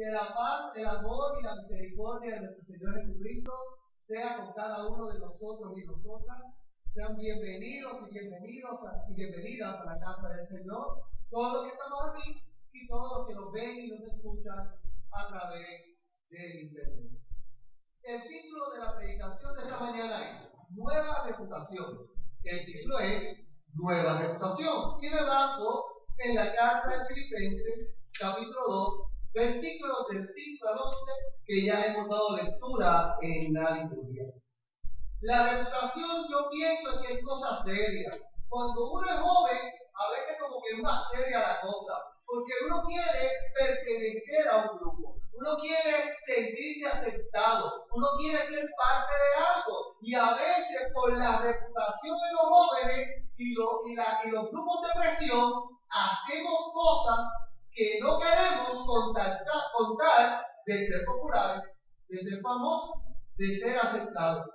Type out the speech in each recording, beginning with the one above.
Que la paz, el amor y la misericordia de nuestro Señor Jesucristo sea con cada uno de nosotros y nosotras. Sean bienvenidos y bienvenidas a la casa del Señor, todos los que estamos aquí y todos los que nos ven y nos escuchan a través del internet. El título de la predicación de esta mañana es Nueva Reputación. El título es Nueva Reputación y me baso en la carta de Filipenses, capítulo 2, versículos del 5 al 11, que ya hemos dado lectura en la liturgia. La reputación, yo pienso que es cosa seria. Cuando uno es joven, a veces como que es más seria la cosa, porque uno quiere pertenecer a un grupo, uno quiere sentirse aceptado, uno quiere ser parte de algo, y a veces por la reputación de los jóvenes y los grupos de presión, hacemos cosas que no queremos con tal de ser populares, de ser famosos, de ser aceptados.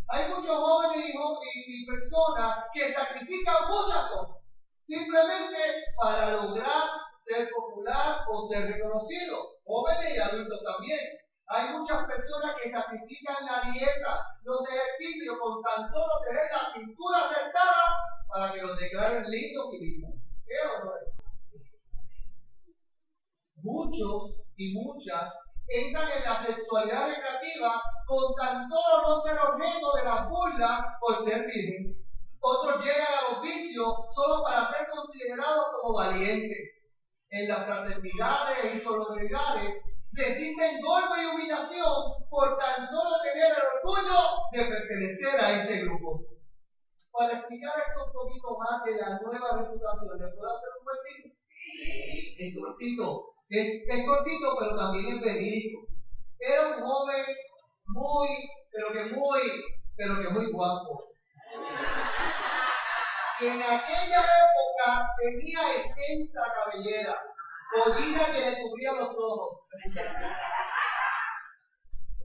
Hay muchos jóvenes y personas que sacrifican muchas cosas simplemente para lograr ser popular o ser reconocido. Jóvenes y adultos también. Hay muchas personas que sacrifican la dieta, los ejercicios, con tan solo tener la cintura aceptada para que los declaren lindos y lindas. ¿Qué o no es? Muchos y muchas entran en la sexualidad recreativa con tan solo no ser objeto de la burla por ser virgen. Otros llegan a los vicios solo para ser considerados como valientes. En las fraternidades y sororidades resisten golpe y humillación por tan solo tener el orgullo de pertenecer a ese grupo. Para explicar esto un poquito más de la nueva reputación, ¿le puedo hacer un cuentito? Es cortito. Es cortito, pero también es verídico. Era un joven pero que muy guapo. En aquella época tenía extensa cabellera, pollina que le cubría los ojos.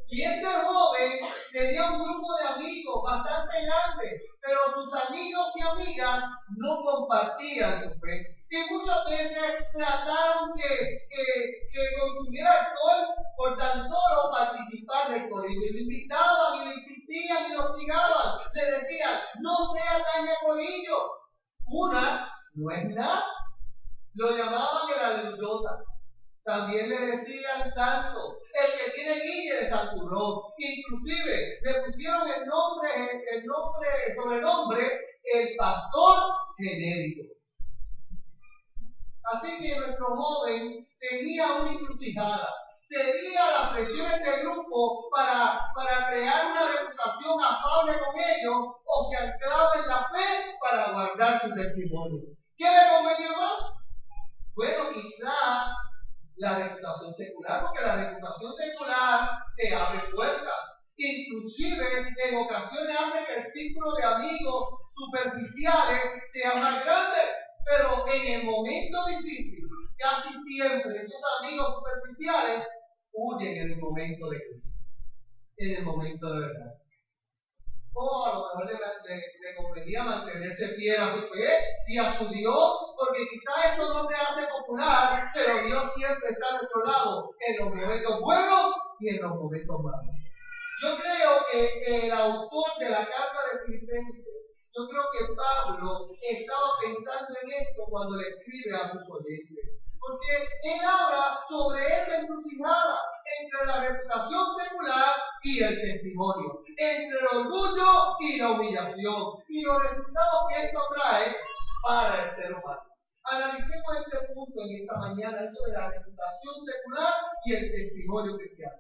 Y este joven tenía un grupo de amigos bastante grande, pero sus amigos y amigas no compartían su fe. Y muchas veces trataron que consumiera alcohol por tan solo participar del corillo. Y lo invitaban y lo insistían y lo hostigaban. Le decían, no sea tan de corillo. Una no es nada. Lo llamaban el aleluya. También le decían santo, el que tiene guille de santurrón. Inclusive le pusieron el sobrenombre, el pastor genérico. Así que nuestro joven tenía una encrucijada. Cedía las presiones del grupo para crear una reputación afable con ellos, o se anclaba en la fe para guardar su testimonio. ¿Qué le convenía más? Bueno, quizás la reputación secular, porque la reputación secular te abre puertas. Inclusive en ocasiones hace que el círculo de amigos superficiales sea más grande, pero en el momento difícil, casi siempre esos amigos superficiales huyen en el momento de crisis, en el momento de verdad. O a lo mejor le convenía mantenerse fiel a su fe y a su Dios, porque quizás esto no te hace popular, pero Dios siempre está a nuestro lado en los momentos buenos y en los momentos malos. Yo creo que el autor de la carta de Filipenses, yo creo que Pablo estaba pensando en esto cuando le escribe a sus oyentes, porque él habla sobre esa encrucijada entre la reputación secular y el testimonio, entre el orgullo y la humillación, y los resultados que esto trae para el ser humano. Analicemos este punto en esta mañana, eso de la reputación secular y el testimonio cristiano.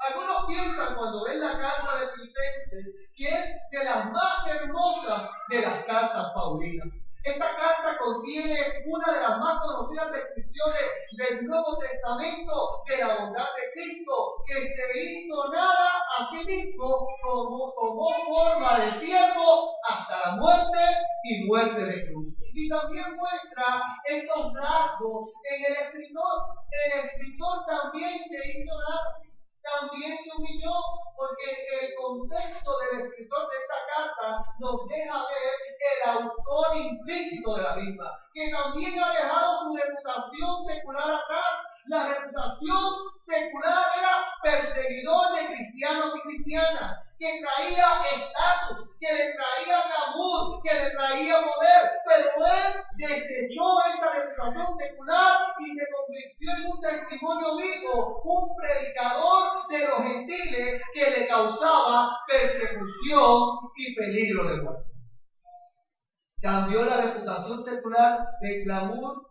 Algunos piensan cuando ven la carta de Filipenses que es de las más hermosas de las cartas paulinas. Esta carta contiene una de las más conocidas descripciones del Nuevo Testamento de la bondad de Cristo, que se hizo nada a sí mismo, tomó forma de siervo hasta la muerte y muerte de cruz. Y también muestra estos rasgos en el escritor. El escritor también se hizo nada. También se humilló, porque el contexto del escritor de esta carta nos deja ver el autor implícito de la misma, que también ha dejado su reputación secular atrás. La reputación secular seguidor de cristianos y cristianas, que traía estatus, que le traía glamour, que le traía poder, pero él desechó esa reputación secular y se convirtió en un testimonio vivo, un predicador de los gentiles que le causaba persecución y peligro de muerte. Cambió la reputación secular del glamour,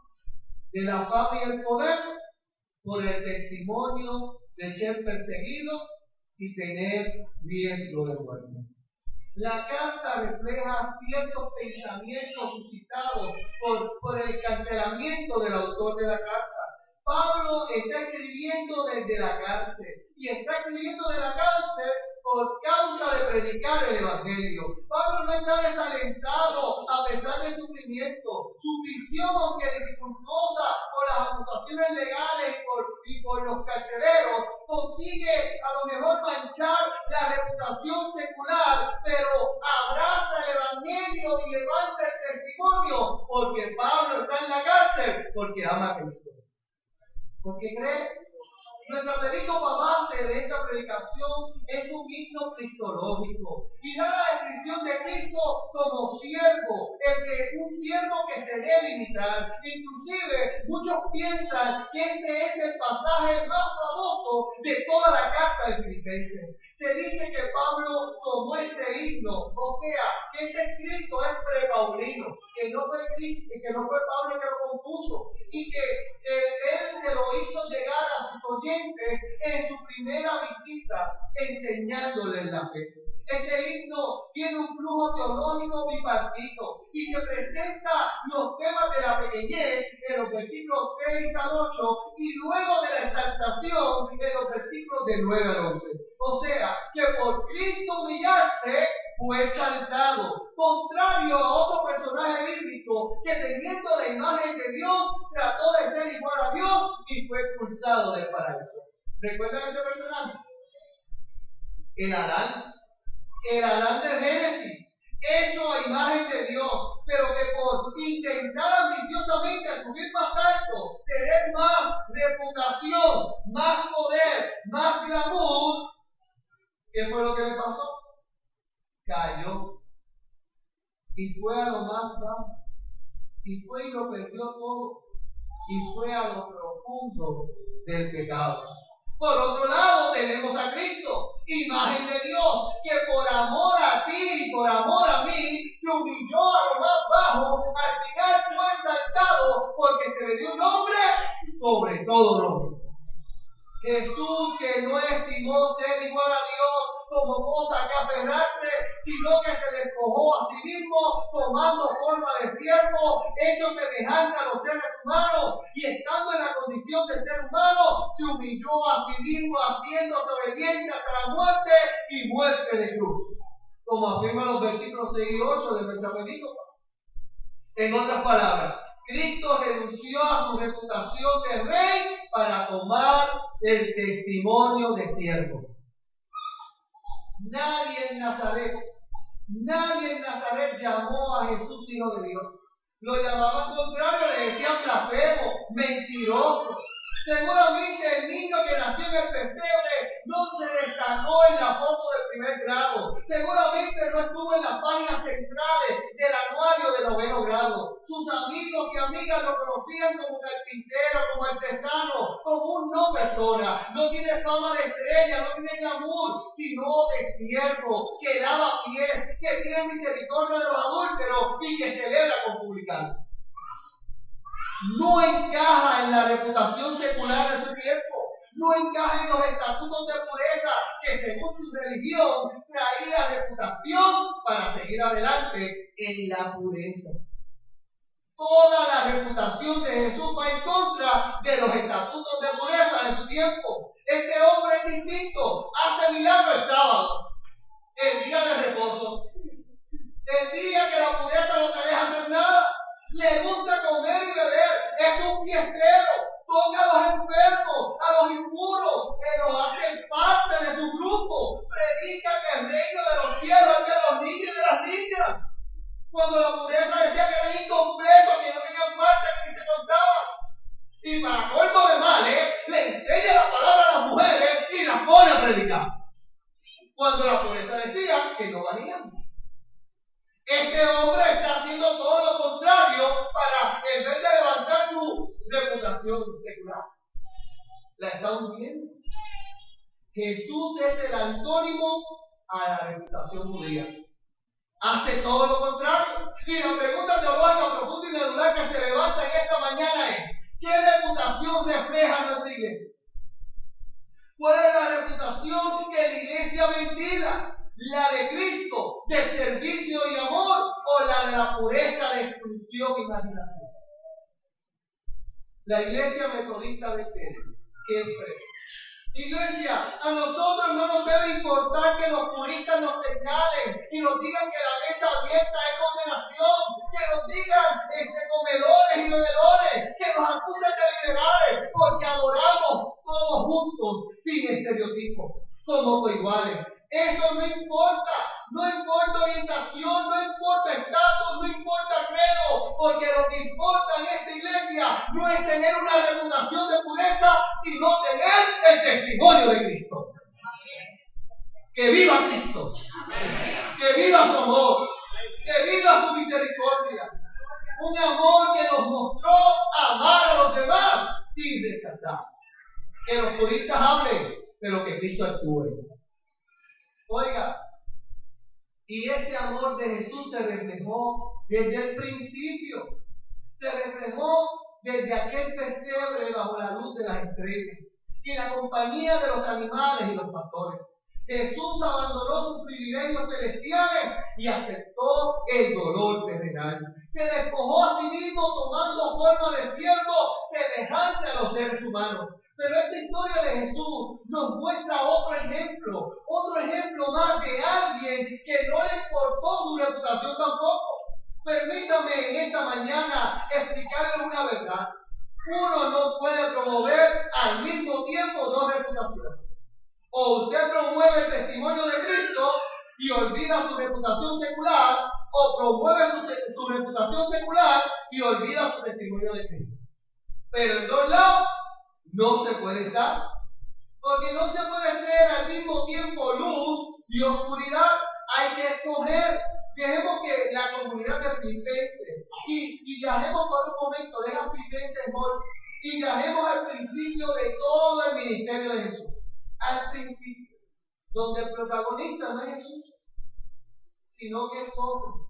de la fama y el poder por el testimonio de ser perseguido y tener riesgo de muerte. La carta refleja ciertos pensamientos suscitados por el cancelamiento del autor de la carta. Pablo está escribiendo desde la cárcel y está escribiendo de la cárcel por causa de predicar el evangelio. Pablo no está desalentado a pesar del sufrimiento. Su visión, aunque dificultosa por las acusaciones legales y por los carceleros, consigue a lo mejor manchar la reputación secular, pero abraza el evangelio y levanta el testimonio, porque Pablo está en la cárcel, porque ama a Cristo. Porque cree. Nuestro delito base de esta predicación es un himno cristológico y da la descripción de Cristo como siervo, un siervo que se debe imitar. Inclusive muchos piensan que este es el pasaje más famoso de toda la carta de Filipenses. Se dice que Pablo tomó este himno, o sea, que este escrito es pre-paulino, que no fue Pablo que lo compuso, y que él se lo hizo llegar a sus oyentes en su primera visita, enseñándoles la fe. Este himno tiene un flujo teológico bipartito y se presenta los temas de la pequeñez en los versículos 6 al 8 y luego de la exaltación en los versículos de 9 al 11. O sea, que por Cristo humillarse fue exaltado, contrario a otro personaje bíblico que teniendo la imagen de Dios trató de ser igual a Dios y fue expulsado del paraíso. ¿Recuerdan ese personaje? El Adán del Génesis, hecho a imagen de Dios, pero que por intentar ambiciosamente subir más alto, tener más reputación, más poder, más glamour, ¿qué fue lo que le pasó? Cayó y fue a lo más bajo, y fue y lo perdió todo, y fue a lo profundo del pecado. Por otro lado tenemos a Cristo, imagen de Dios, que por amor a ti y por amor a mí se humilló a lo más bajo, al final fue exaltado porque se le dio un nombre sobre todo nombre. Jesús, que no estimó ser igual a Dios como cosa que aferrarse, sino que se despojó a sí mismo, tomando forma de siervo, hecho semejante a los seres humanos, y estando en la condición de ser humano, se humilló a sí mismo, haciéndose obediente hasta la muerte y muerte de cruz, como afirman los versículos 6 y 8 de nuestra película. En otras palabras, Cristo renunció a su reputación de rey para tomar el testimonio de siervo. Nadie en Nazaret llamó a Jesús hijo de Dios. Lo llamaban contrario, le decían blasfemo, mentiroso. Seguramente el niño que nació en el pesebre no se destacó en la foto del primer grado. Seguramente no estuvo en las páginas centrales del anuario de noveno grado. Sus amigos y amigas lo conocían como carpintero, como artesano, como un no persona. No tiene fama de estrella, no tiene glamour, sino de siervo, que lava pies, que tiene misericordia de los adúlteros y que celebra con publicanos. No encaja en la reputación secular de su tiempo, no encaja en los estatutos de pureza que según su religión traía reputación para seguir adelante en la pureza. Toda la reputación de Jesús va en contra de los estatutos de pureza de su tiempo. Este hombre es distinto, hace milagros el sábado, el día de reposo, el día que la pureza no te deja hacer nada. Le gusta comer y beber, es un fiestero, toca a los enfermos, a los impuros, que los hace parte de su grupo, predica que el reino de los cielos es de los niños y de las niñas. Cuando la pureza decía que era incompleto, que no tenían parte, que ni se contaban. Y para colmo de males, le enseña la palabra a las mujeres y las pone a predicar. secular. La está hundiendo. Jesús es el antónimo a la reputación judía. Hace todo lo contrario. Y la pregunta teológica profunda y medular que se levanta en esta mañana es: ¿qué reputación refleja nuestra iglesia? ¿Cuál es la reputación que la iglesia ventila? ¿La de Cristo, de servicio y amor, o la de la pureza, de exclusión e imaginación? La iglesia metodista de ¿qué es? Iglesia, a nosotros no nos debe importar que los puristas nos señalen y nos digan que la mesa abierta es condenación, que nos digan comedores y bebedores, que nos acusen de liberales, porque adoramos todos juntos, sin estereotipos, somos iguales. Eso no importa orientación, no importa estatus, no importa credo, porque lo que importa en esta iglesia no es tener una reputación de pureza, sino tener el testimonio de Cristo. Que viva Cristo, que viva su amor, que viva su misericordia, un amor que nos mostró amar a los demás sin rechazar. Que los puristas hablen, pero que Cristo actúe. Oiga, y ese amor de Jesús se reflejó desde el principio, se reflejó desde aquel pesebre bajo la luz de las estrellas y la compañía de los animales y los pastores. Jesús abandonó sus privilegios celestiales y aceptó el dolor terrenal. Se despojó a sí mismo tomando forma de siervo semejante a los seres humanos. Pero esta historia de Jesús nos muestra otro ejemplo más de alguien que no le importó su reputación tampoco. Permítame en esta mañana explicarle una verdad. Uno no puede promover al mismo tiempo dos reputaciones. O usted promueve el testimonio de Cristo y olvida su reputación secular, o promueve su reputación secular y olvida su testimonio de Cristo. Pero en dos lados no se puede estar, porque no se puede ser al mismo tiempo luz y oscuridad. Hay que escoger. Dejemos que la comunidad de Filipenses y viajemos por un momento, deja Filipenses y viajemos al principio de todo el ministerio de Jesús. Al principio, donde el protagonista no es Jesús, sino que es otro.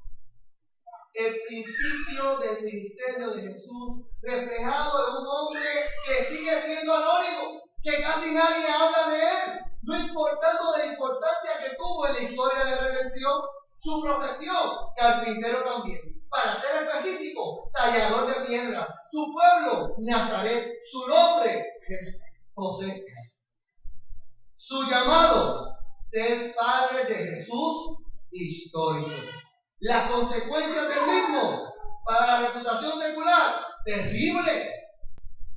El principio del ministerio de Jesús, reflejado en un hombre que sigue siendo anónimo, que casi nadie habla de él, no importando de la importancia que tuvo en la historia de redención. Su profesión, carpintero también. Para ser específico, tallador de piedra. Su pueblo, Nazaret. Su nombre, José. Su llamado, ser padre de Jesús histórico. Las consecuencias del mismo para la reputación secular, terrible,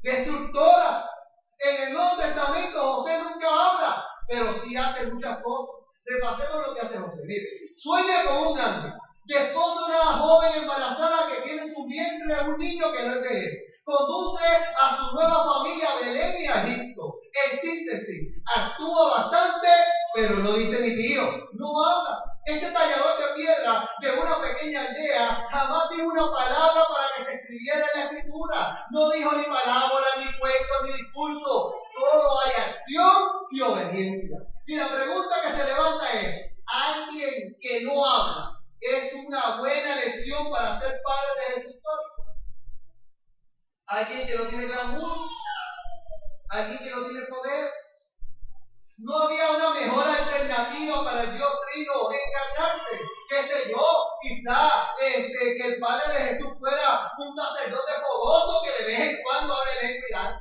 destructora. En el Nuevo Testamento José nunca habla, pero sí hace muchas cosas. Repasemos lo que hace José. Mire, sueña con un ángel, desposa una joven embarazada que tiene en su vientre a un niño que no es de él. Conduce a su nueva familia a Belén y a Egipto. En síntesis, actúa bastante, pero no dice ni tío, no habla. Este tallador de piedra de una pequeña aldea jamás dijo una palabra para que se escribiera en la escritura. No dijo ni parábolas, ni cuentos, ni discurso. Solo hay acción y obediencia. Y la pregunta que se levanta es: ¿alguien que no habla es una buena elección para ser padre de Jesús? ¿Alguien que no tiene glamour? ¿Alguien que no tiene poder? No había una mejor alternativa para el Dios Trino encarnarse. ¿Qué sé yo? Quizá que el Padre de Jesús fuera un sacerdote fogoso que de vez en cuando hable lengua y alza.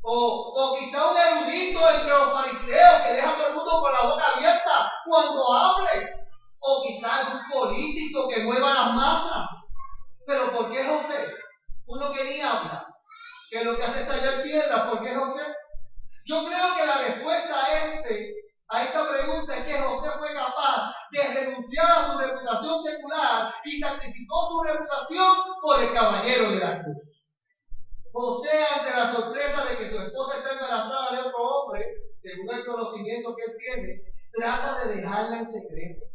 O quizá un erudito entre los fariseos que deja a todo el mundo con la boca abierta cuando hable. O quizá algún político que mueva las masas. Pero ¿por qué José? Uno que ni habla, que lo que hace es tallar piedras. ¿Por qué José? Yo creo que la respuesta a esta pregunta es que José fue capaz de renunciar a su reputación secular y sacrificó su reputación por el caballero de la cruz. José, ante la sorpresa de que su esposa está embarazada de otro hombre, según el conocimiento que él tiene, trata de dejarla en secreto.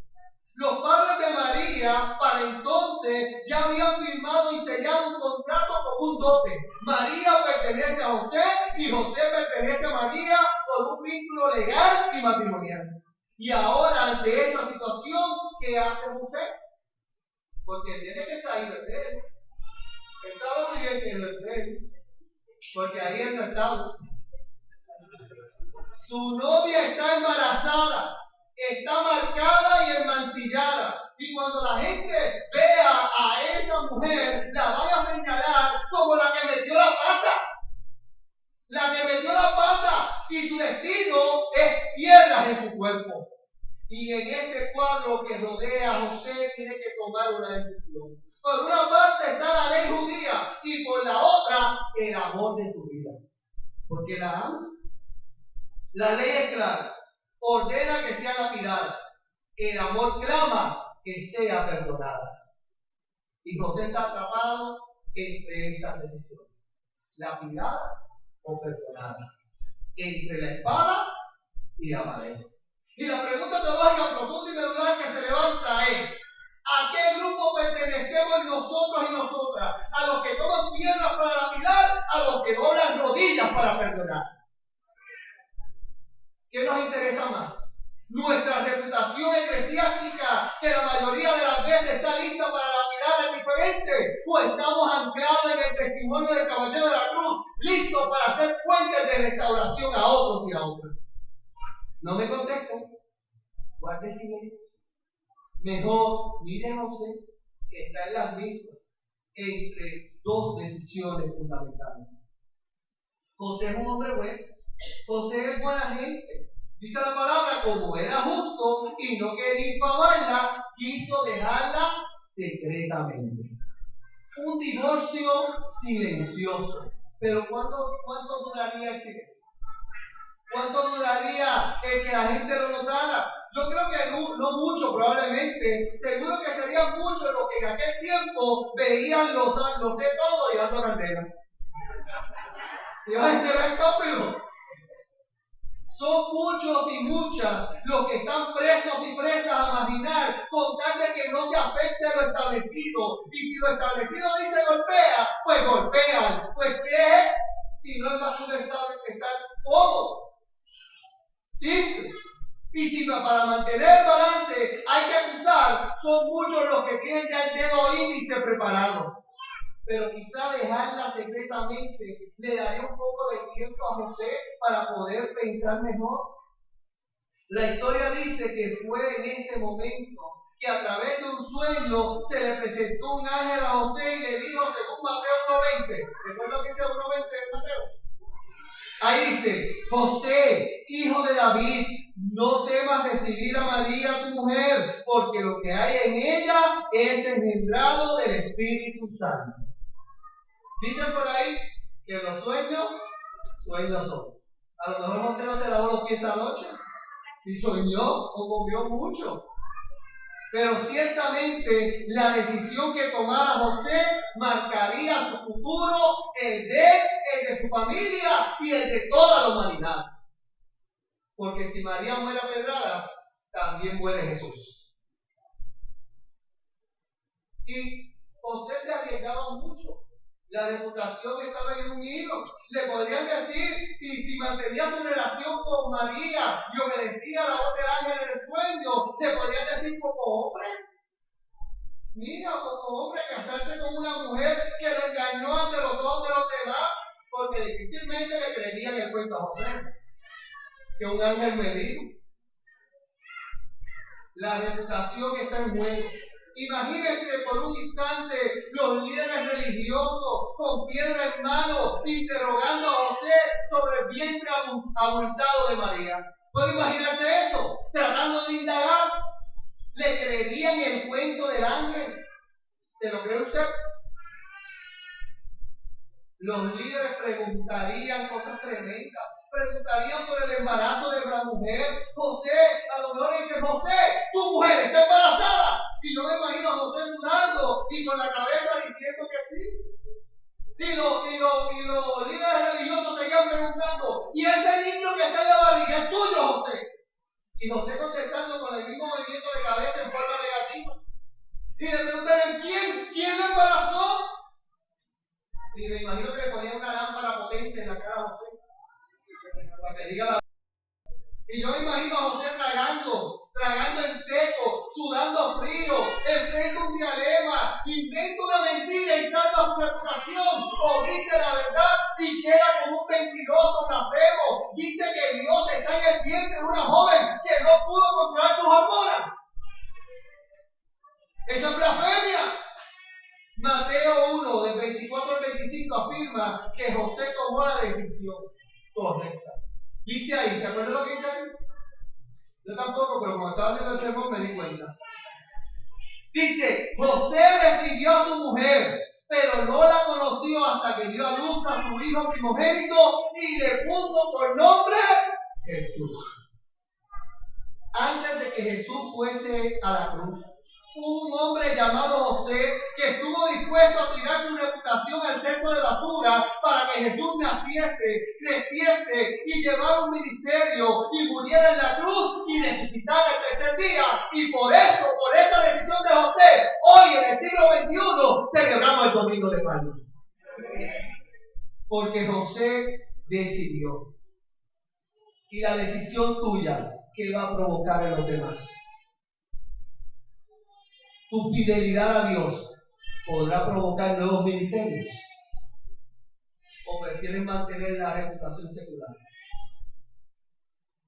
Los padres de María, para entonces, ya habían firmado y sellado un contrato con un dote. María pertenece a José y José pertenece a María por un vínculo legal y matrimonial. Y ahora, ante esta situación, ¿qué hace José? Porque tiene que estar ahí, ¿verdad? Estaba muy bien en el rey, porque ahí él no estaba. Su novia está embarazada, está marcada y enmancillada. Y cuando la gente vea a esa mujer, la van a señalar como la que metió la pata. La que metió la pata, y su destino es piedras en su cuerpo. Y en este cuadro que rodea a José tiene que tomar una decisión. Por una parte está la ley judía y por la otra el amor de su vida. Porque la ama. La ley es clara, ordena que sea lapidada. El amor clama que sea perdonada. Y José está atrapado entre esas decisiones. Lapidada o perdonada. Entre la espada y la madera. Y la pregunta teológica profunda y medular que se levanta es: ¿a qué grupo pertenecemos nosotros y nosotras? ¿A los que toman piedras para lapidar? ¿A los que doblan rodillas para perdonar? ¿Qué nos interesa más? ¿Nuestra reputación eclesiástica, que la mayoría de las veces está lista para lapidar, es diferente? ¿O estamos anclados en el testimonio del caballero de la cruz, listos para hacer fuentes de restauración a otros y a otras? No me contesten. Guarde silencio. Mejor, miren a usted, que está en las mismas entre dos decisiones fundamentales. José es un hombre bueno. José es buena gente. Dice la palabra, como era justo y no quería infamarla, quiso dejarla secretamente. Un divorcio silencioso. Pero ¿cuánto duraría el silencio? ¿Cuánto duraría el que la gente lo notara? Yo creo que no mucho, probablemente. Seguro que serían muchos los que en aquel tiempo veían lo sé todo y dando candela. Y va a enterar el cópico. Son muchos y muchas los que están prestos y prestas a imaginar con tal de que no se afecte lo establecido. Y si lo establecido dice golpea, pues golpean. Pues ¿qué es? Si no es más un estable que estar cómodo. Simple. Y si para mantener el balance hay que acusar, son muchos los que tienen ya el dedo índice preparado. Pero quizá dejarla secretamente le daría un poco de tiempo a José para poder pensar mejor. La historia dice que fue en ese momento que a través de un sueño se le presentó un ángel a José y le dijo, según Mateo 1:20, ¿recuerda lo que dice 1:20 de Mateo? Ahí dice, José, hijo de David, no temas recibir a María tu mujer, porque lo que hay en ella es engendrado del Espíritu Santo. Dicen por ahí que los sueños son. A lo mejor José no se lavó los pies anoche y soñó o comió mucho. Pero ciertamente la decisión que tomara José marcaría su futuro, el de su familia y el de toda la humanidad. Porque si María muere apedrada, también muere Jesús. Y José se arriesgaba mucho. La reputación estaba en un hilo. Le podrían decir, si mantenía su relación con María y obedecía la voz del ángel en el sueño, le podrían decir como hombre. Mira, como hombre, casarse con una mujer que lo engañó ante los ojos de los demás, porque difícilmente le creerían el cuento a José, que un ángel me dijo. La reputación está en juego. Imagínense por un instante los líderes religiosos con piedra en mano interrogando a José sobre el vientre abultado de María. ¿Puede imaginarse eso? Tratando de indagar. ¿Le creerían el cuento del ángel? ¿Se lo cree usted? Los líderes preguntarían cosas tremendas. Preguntarían por el embarazo de la mujer. José, a lo mejor dice, José, tu mujer está embarazada. Y yo me imagino a José sudando y con la cabeza diciendo que sí. Y los líderes religiosos seguían preguntando, ¿y ese niño que está en la barriga es tuyo, José? Y José contestando con el mismo movimiento de cabeza en forma negativa. Y le preguntaron, ¿quién lo embarazó? Y me imagino que le ponía una lámpara potente en la cara a José, para que diga la. Y yo me imagino a José tragando en seco, sudando frío, enfrenta un dialema, inventa una mentira y salva su reputación, o dice la verdad y queda como un mentiroso blasfemo. Dice que Dios está en el vientre de una joven que no pudo controlar sus hormonas. Esa es blasfemia. Mateo 1, del 24 al 25, afirma que José tomó la decisión correcta. Dice ahí, ¿se acuerdan lo que dice ahí? Yo tampoco, pero cuando estaba haciendo el sermón me di cuenta. Dice, José recibió a su mujer, pero no la conoció hasta que dio a luz a su hijo primogénito y le puso por nombre Jesús. Antes de que Jesús fuese a la cruz, hubo un hombre llamado José que estuvo dispuesto a tirar su reputación al cesto de basura para que Jesús naciese, creciese y llevara un ministerio y muriera en la cruz y resucitara el tercer día. Y por eso, por esa decisión de José, hoy en el siglo XXI celebramos el Domingo de Palmas. Porque José decidió. Y la decisión tuya, ¿qué va a provocar en los demás? Tu fidelidad a Dios podrá provocar nuevos ministerios, o prefieres mantener la reputación secular.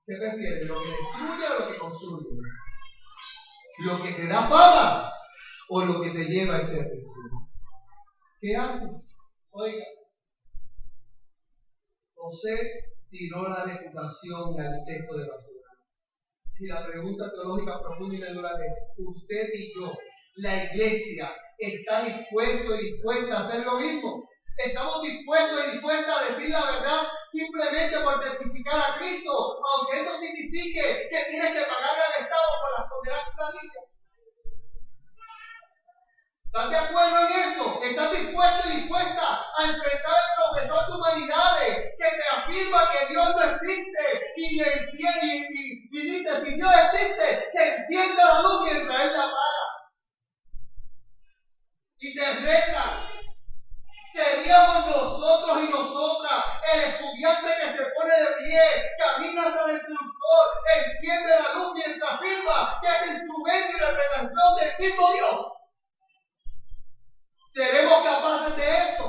¿Qué prefieres? ¿Lo que destruye o lo que construye? ¿Lo que te da fama o lo que te lleva a ese servicio? ¿Qué haces? Oiga, José tiró la reputación al cesto de basura. Y la pregunta teológica profunda y medular es: usted y yo, la iglesia, ¿está dispuesto y dispuesta a hacer lo mismo? ¿Estamos dispuestos y dispuestas a decir la verdad simplemente por testificar a Cristo, aunque eso signifique que tienes que pagarle al Estado por las condenas planillas? ¿Estás de acuerdo en eso? ¿Estás dispuesto y dispuesta a enfrentar al profesor de humanidades que te afirma que Dios no existe y dice, si Dios existe, que encienda la luz mientras Él la apaga? Y te reta. Seríamos nosotros y nosotras, el estudiante que se pone de pie, camina hacia el instructor, enciende la luz mientras afirma que es instrumento y representación del mismo Dios. ¿Seremos capaces de eso?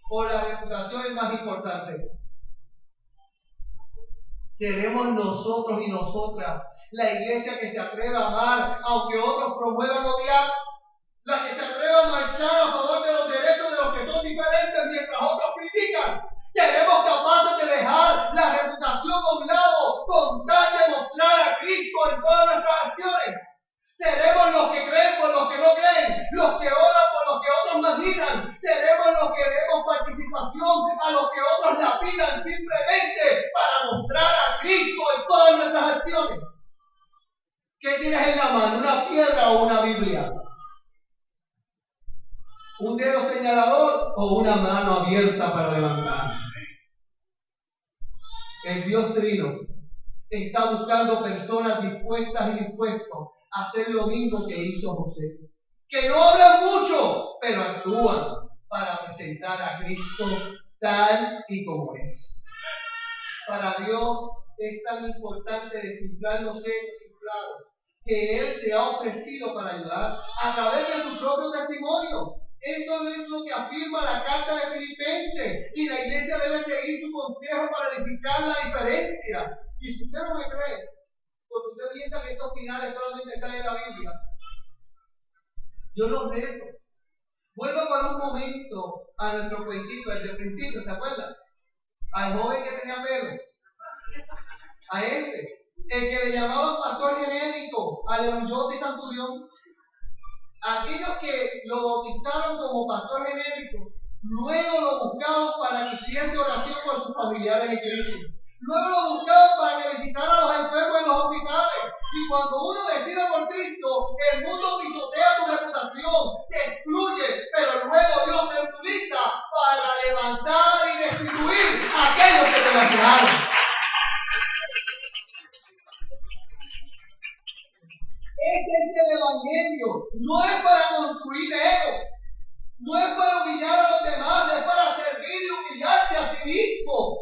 ¿O la reputación es más importante? ¿Seremos nosotros y nosotras la iglesia que se atreva a amar aunque otros promuevan odiar? ¿La que se atreva a marchar a favor de los derechos de los que son diferentes mientras otros critican? ¿Seremos capaces de dejar la reputación a un lado con tal de mostrar a Cristo en todas nuestras acciones? ¿Seremos los que creen por los que no creen? ¿Los que oran por los que otros marginan? ¿Seremos los que demos participación a los que otros la pidan simplemente para mostrar a Cristo en todas nuestras acciones? ¿Qué tienes en la mano? ¿Una piedra o una Biblia? ¿Un dedo señalador o una mano abierta para levantar? El Dios Trino está buscando personas dispuestas y dispuestos a hacer lo mismo que hizo José, que no hablan mucho, pero actúan para presentar a Cristo tal y como es. Para Dios es tan importante descifrar los hechos cifrados que Él se ha ofrecido para ayudar a través de su propio testimonio. Eso es lo que afirma la carta de Filipenses, y la iglesia debe seguir su consejo para edificar la diferencia. Y si usted no me cree, porque usted piensa que estos finales solamente están en la Biblia, yo los reto. Vuelva por un momento a nuestro cuentito, el del principio, ¿se acuerdan? Al joven que tenía pelo, a ese, el que le llamaban pastor genérico, al Euyote y Centurión. Aquellos que lo bautizaron como pastor genérico, luego lo buscaban para que hiciese oración por sus familiares en Cristo. Luego lo buscaban para que visitara a los enfermos en los hospitales. Y cuando uno decide por Cristo, el mundo pisotea tu reputación, te excluye, pero luego Dios te utiliza para levantar y restituir a aquellos que te marginaron. Este es el evangelio, no es para construir ego, no es para humillar a los demás. ti mismo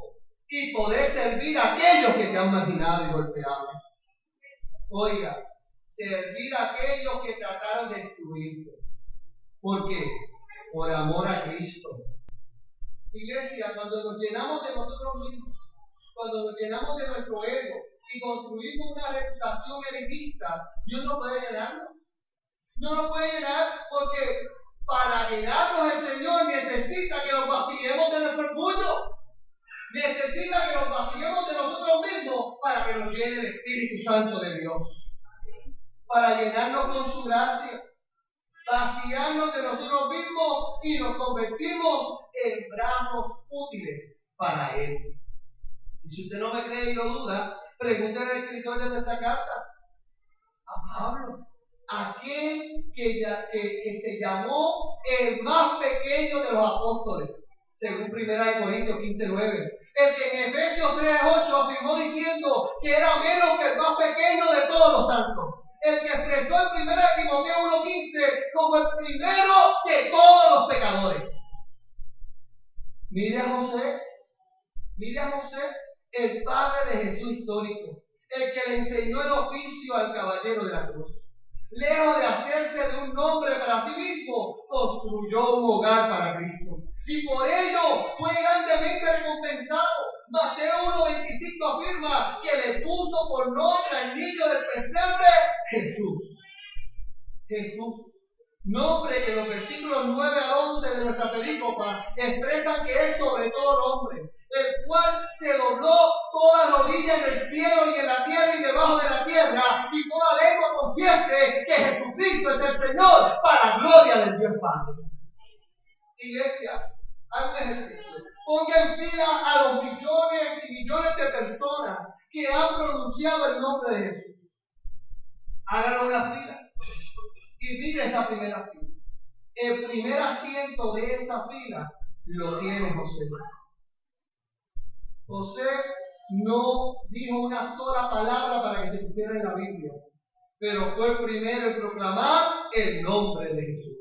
y poder servir a aquellos que te han marginado y golpeado. Oiga, servir a aquellos que trataron de destruirte. ¿Por qué? Por amor a Cristo. Iglesia, cuando nos llenamos de nosotros mismos, cuando nos llenamos de nuestro ego y construimos una reputación elitista, Dios no puede llenarnos. No nos puede llenar porque para llenarnos el Señor necesita que nos vaciemos de nuestro orgullo. Necesita que nos vaciemos de nosotros mismos para que nos llene el Espíritu Santo de Dios. Para llenarnos con su gracia. Vaciarnos de nosotros mismos y nos convertimos en brazos útiles para Él. Y si usted no me cree y lo duda, pregúntale al escritor de nuestra carta, a Pablo, aquel que se llamó el más pequeño de los apóstoles, según 1 Corintios 15:9. El que en Efesios 3:8 afirmó diciendo que era menos que el más pequeño de todos los santos. El que expresó en 1 Timoteo 1:15 como el primero de todos los pecadores. Mire a José, el padre de Jesús histórico, el que le enseñó el oficio al caballero de la cruz. Lejos de hacerse de un nombre para sí mismo, construyó un hogar para Cristo. Y por ello fue grandemente recompensado. Mateo 1:25 afirma que le puso por nombre al niño del pesebre Jesús. Jesús. Nombre que los versículos 9 al 11 de nuestra película expresan que es sobre todo nombre, el cual se dobló toda rodilla en el cielo y en la tierra y debajo de la tierra, y toda lengua confiese que Jesucristo es el Señor, para gloria del Dios Padre. Iglesia, haga un ejercicio. Ponga en fila a los millones y millones de personas que han pronunciado el nombre de Jesús. Háganlo una fila. Y mire esa primera fila. El primer asiento de esta fila lo tiene José. José no dijo una sola palabra para que se pusiera en la Biblia, pero fue el primero en proclamar el nombre de Jesús.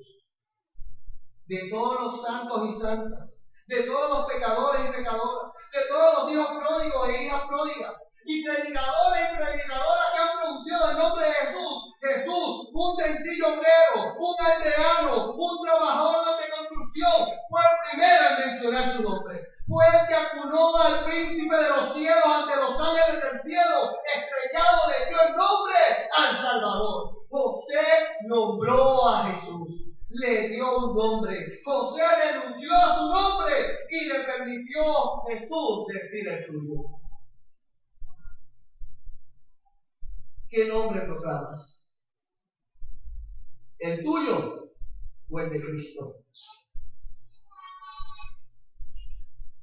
De todos los santos y santas, de todos los pecadores y pecadoras, de todos los hijos pródigos e hijas pródigas, y predicadores y predicadoras que han pronunciado el nombre de Jesús. Jesús, un sencillo obrero, un aldeano, un trabajador de construcción, fue el primero en mencionar su nombre. Fue el que acunó al príncipe de los cielos ante los ángeles del cielo, estrellado le dio el nombre al Salvador. José nombró a Jesús, le dio un nombre. José renunció a su nombre y le permitió a Jesús decir el suyo. ¿Qué nombre proclamas? ¿El tuyo o el de Cristo?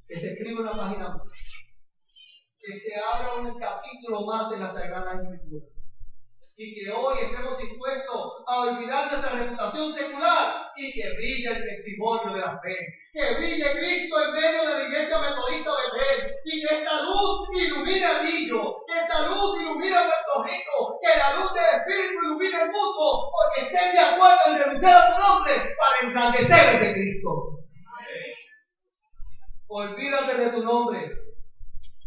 Que se escriba una página más, que se abra un capítulo más de la Sagrada Escritura, y que hoy estemos dispuestos a olvidar nuestra reputación secular y que brille el testimonio de la fe, que brille Cristo en medio de la iglesia metodista de Betel, y que esta luz ilumine a Lillo, que esta luz ilumine a Puerto Rico, que la luz del Espíritu ilumine el mundo, porque estén de acuerdo en renunciar a su nombre para engrandecer el de Cristo. Olvídate de tu nombre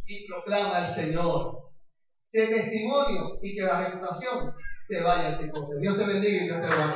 y proclama al Señor. Sé testimonio y que la reputación se vaya al cipote. Dios te bendiga y Dios te guarde.